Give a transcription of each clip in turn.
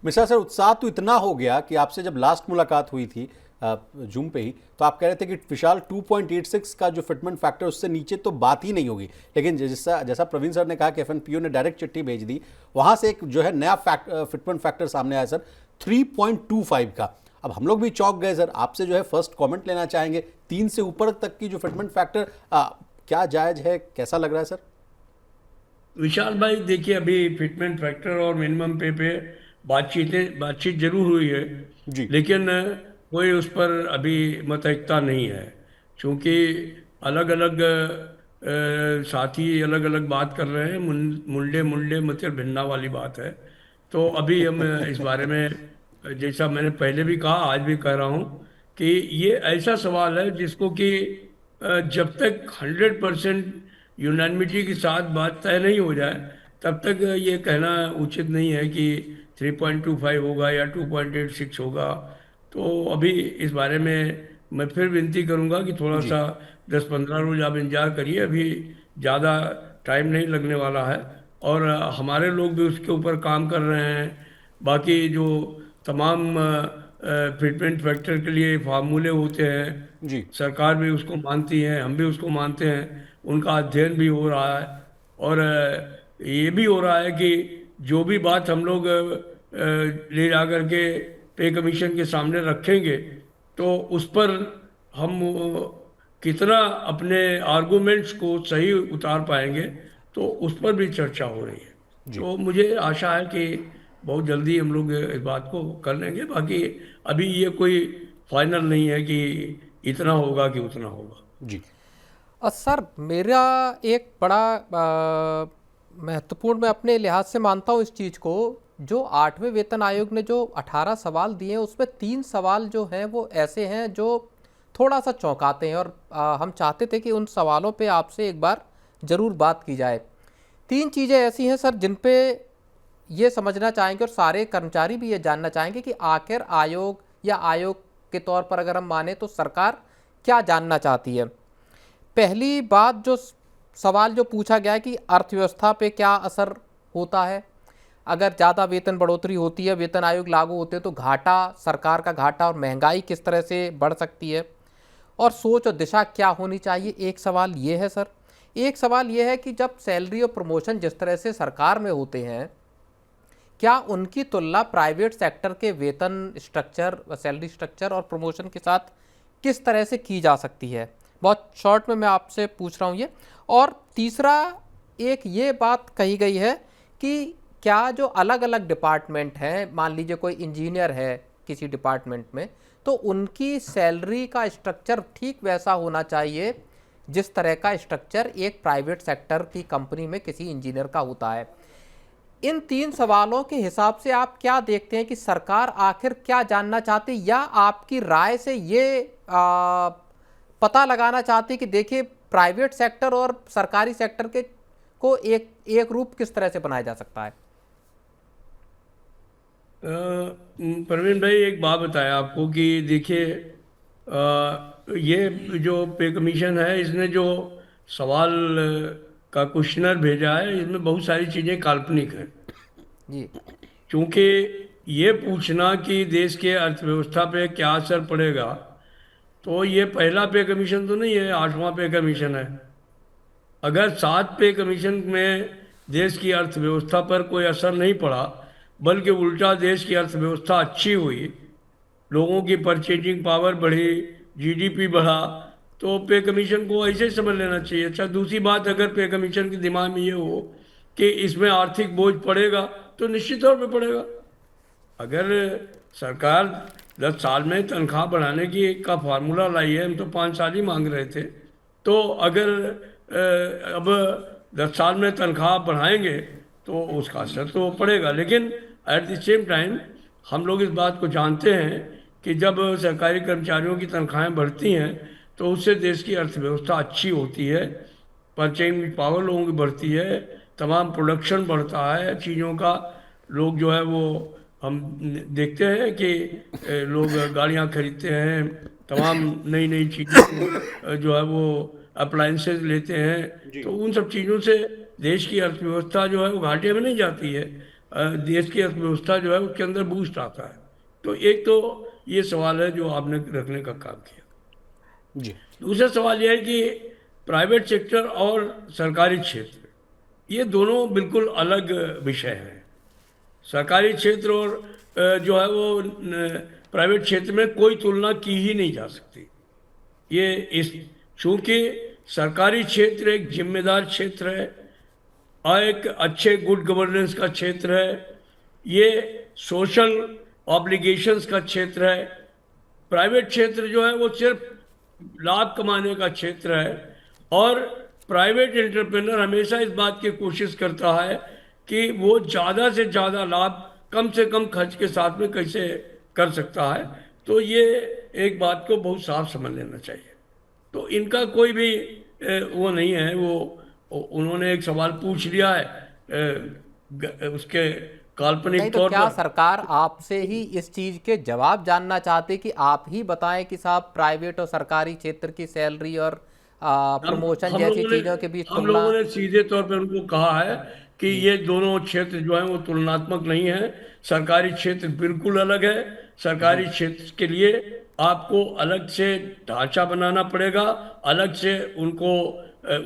Mishra sir, उत्साह तो इतना हो गया कि आपसे जब लास्ट मुलाकात हुई थी जूम पे ही, तो आप कह रहे थे कि विशाल 2.86 का जो फिटमेंट फैक्टर उससे नीचे तो बात ही नहीं होगी। लेकिन जैसा जैसा प्रवीण सर ने कहा कि एफएनपीओ ने डायरेक्ट चिट्ठी भेज दी, वहां से एक जो है नया फिटमेंट फैक्टर सामने आया सर, 3.25 का। अब हम लोग भी चौंक गए सर। आपसे जो है फर्स्ट कमेंट लेना चाहेंगे, 3 से ऊपर तक की जो फिटमेंट फैक्टर क्या जायज है, कैसा लग रहा है सर? विशाल भाई देखिए, अभी फिटमेंट फैक्टर और मिनिमम पे बातचीत जरूर हुई है। जी लेकिन कोई उस पर अभी मत एकता नहीं है, क्योंकि अलग अलग साथी अलग अलग बात कर रहे हैं। मुंडे मुंडे मतिर भिन्ना वाली बात है। तो अभी हम इस बारे में, जैसा मैंने पहले भी कहा आज भी कह रहा हूँ, कि ये ऐसा सवाल है जिसको कि जब तक 100% यूनानिमिटी के साथ बात तय नहीं हो जाए, तब तक ये कहना उचित नहीं है कि 3.25 होगा या 2.86 होगा। तो अभी इस बारे में मैं फिर विनती करूंगा कि थोड़ा जी सा 10-15 रोज आप इंतजार करिए। अभी ज़्यादा टाइम नहीं लगने वाला है, और हमारे लोग भी उसके ऊपर काम कर रहे हैं। बाकी जो तमाम फिटमेंट फैक्टर के लिए फार्मूले होते हैं, जी सरकार भी उसको मानती है, हम भी उसको मानते हैं, उनका अध्ययन भी हो रहा है। और ये भी हो रहा है कि जो भी बात हम लोग ले जा करके पे कमीशन के सामने रखेंगे, तो उस पर हम कितना अपने आर्गुमेंट्स को सही उतार पाएंगे, तो उस पर भी चर्चा हो रही है। जी तो मुझे आशा है कि बहुत जल्दी हम लोग इस बात को कर लेंगे। बाकी अभी ये कोई फाइनल नहीं है कि इतना होगा कि उतना होगा। जी सर मेरा एक बड़ा महत्वपूर्ण, मैं अपने लिहाज से मानता हूँ इस चीज़ को, जो 8वें वेतन आयोग ने जो 18 सवाल दिए हैं उसमें 3 सवाल जो हैं वो ऐसे हैं जो थोड़ा सा चौंकाते हैं, और हम चाहते थे कि उन सवालों पे आपसे एक बार ज़रूर बात की जाए। 3 चीज़ें ऐसी हैं सर जिन पे ये समझना चाहेंगे और सारे कर्मचारी भी ये जानना चाहेंगे कि आखिर आयोग या आयोग के तौर पर अगर हम माने तो सरकार क्या जानना चाहती है। पहली बात, जो सवाल जो पूछा गया है कि अर्थव्यवस्था पे क्या असर होता है अगर ज़्यादा वेतन बढ़ोतरी होती है, वेतन आयोग लागू होते हैं, तो घाटा, सरकार का घाटा और महंगाई किस तरह से बढ़ सकती है, और सोच और दिशा क्या होनी चाहिए। एक सवाल ये है सर। एक सवाल ये है कि जब सैलरी और प्रमोशन जिस तरह से सरकार में होते हैं, क्या उनकी तुलना प्राइवेट सेक्टर के वेतन स्ट्रक्चर, सैलरी स्ट्रक्चर और प्रमोशन के साथ किस तरह से की जा सकती है। बहुत शॉर्ट में मैं आपसे पूछ रहा हूँ ये। और तीसरा, एक ये बात कही गई है कि क्या जो अलग अलग डिपार्टमेंट हैं, मान लीजिए कोई इंजीनियर है किसी डिपार्टमेंट में, तो उनकी सैलरी का स्ट्रक्चर ठीक वैसा होना चाहिए जिस तरह का स्ट्रक्चर एक प्राइवेट सेक्टर की कंपनी में किसी इंजीनियर का होता है। इन 3 सवालों के हिसाब से आप क्या देखते हैं कि सरकार आखिर क्या जानना चाहती है, या आपकी राय से ये पता लगाना चाहती है कि देखिए प्राइवेट सेक्टर और सरकारी सेक्टर के को एक रूप किस तरह से बनाया जा सकता है। प्रवीण भाई, एक बात बताया आपको कि देखिए, ये जो पे कमीशन है, इसने जो सवाल का क्वेश्चनर भेजा है, इसमें बहुत सारी चीज़ें काल्पनिक हैं। जी क्योंकि ये पूछना कि देश के अर्थव्यवस्था पे क्या असर पड़ेगा, तो ये पहला पे कमीशन तो नहीं है, 8वां पे कमीशन है। अगर 7 पे कमीशन में देश की अर्थव्यवस्था पर कोई असर नहीं पड़ा, बल्कि उल्टा देश की अर्थव्यवस्था अच्छी हुई, लोगों की परचेजिंग पावर बढ़ी, जीडीपी बढ़ा, तो पे कमीशन को ऐसे ही समझ लेना चाहिए। अच्छा, दूसरी बात, अगर पे कमीशन के दिमाग में ये हो कि इसमें आर्थिक बोझ पड़ेगा, तो निश्चित तौर पे पड़ेगा। अगर सरकार 10 साल में तनख्वाह बढ़ाने की का फार्मूला लाई है, हम तो 5 साल ही मांग रहे थे, तो अगर अब 10 साल में तनख्वाह बढ़ाएंगे तो उसका असर तो पड़ेगा। लेकिन एट द सेम टाइम हम लोग इस बात को जानते हैं कि जब सरकारी कर्मचारियों की तनख्वाहें बढ़ती हैं, तो उससे देश की अर्थव्यवस्था अच्छी होती है, परचेजिंग पावर लोगों की बढ़ती है, तमाम प्रोडक्शन बढ़ता है चीज़ों का। लोग जो है वो, हम देखते हैं कि लोग गाड़ियां खरीदते हैं, तमाम नई नई चीज़ें जो है वो अप्लायंसेस लेते हैं। जी तो उन सब चीज़ों से देश की अर्थव्यवस्था जो है वो घाटे में नहीं जाती है। देश की अर्थव्यवस्था जो है उसके अंदर बूस्ट आता है। तो एक तो ये सवाल है जो आपने रखने का काम किया। जी। दूसरा सवाल यह है कि प्राइवेट सेक्टर और सरकारी क्षेत्र ये दोनों बिल्कुल अलग विषय हैं। सरकारी क्षेत्र और जो है वो प्राइवेट क्षेत्र में कोई तुलना की ही नहीं जा सकती। ये इस चूंकि सरकारी क्षेत्र एक जिम्मेदार क्षेत्र है और एक अच्छे गुड गवर्नेंस का क्षेत्र है, ये सोशल ऑब्लिगेशंस का क्षेत्र है। प्राइवेट क्षेत्र जो है वो सिर्फ लाभ कमाने का क्षेत्र है और प्राइवेट एंटरप्रेन्योर हमेशा इस बात की कोशिश करता है कि वो ज़्यादा से ज़्यादा लाभ कम से कम खर्च के साथ में कैसे कर सकता है। तो ये एक बात को बहुत साफ समझ लेना चाहिए। तो इनका कोई भी वो नहीं है, वो उन्होंने एक सवाल पूछ लिया है उसके काल्पनिक नहीं तो तौर क्या पर। सरकार आपसे ही इस चीज के जवाब जानना चाहती कि आप ही बताएं कि साहब प्राइवेट और सरकारी क्षेत्र की सैलरी और प्रमोशन जैसी चीजों के बीच हम तुलना? लोगों ने सीधे तौर पर उनको कहा है कि ये दोनों क्षेत्र जो है वो तुलनात्मक नहीं है। सरकारी क्षेत्र बिल्कुल अलग है। सरकारी क्षेत्र के लिए आपको अलग से ढांचा बनाना पड़ेगा, अलग से उनको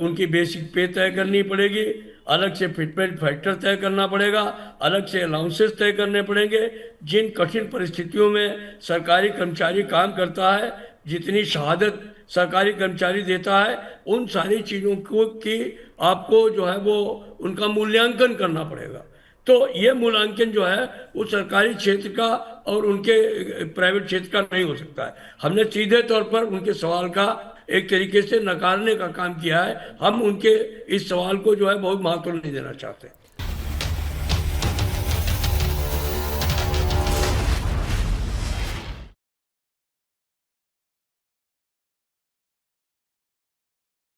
उनकी बेसिक पे तय करनी पड़ेगी, अलग से फिटमेंट फैक्टर तय करना पड़ेगा, अलग से अलाउंसेस तय करने पड़ेंगे। जिन कठिन परिस्थितियों में सरकारी कर्मचारी काम करता है, जितनी शहादत सरकारी कर्मचारी देता है, उन सारी चीज़ों को की आपको जो है वो उनका मूल्यांकन करना पड़ेगा। तो ये मूल्यांकन जो है वो सरकारी क्षेत्र का और उनके प्राइवेट क्षेत्र का नहीं हो सकता है। हमने सीधे तौर पर उनके सवाल का एक तरीके से नकारने का काम किया है। हम उनके इस सवाल को जो है बहुत महत्व नहीं देना चाहते।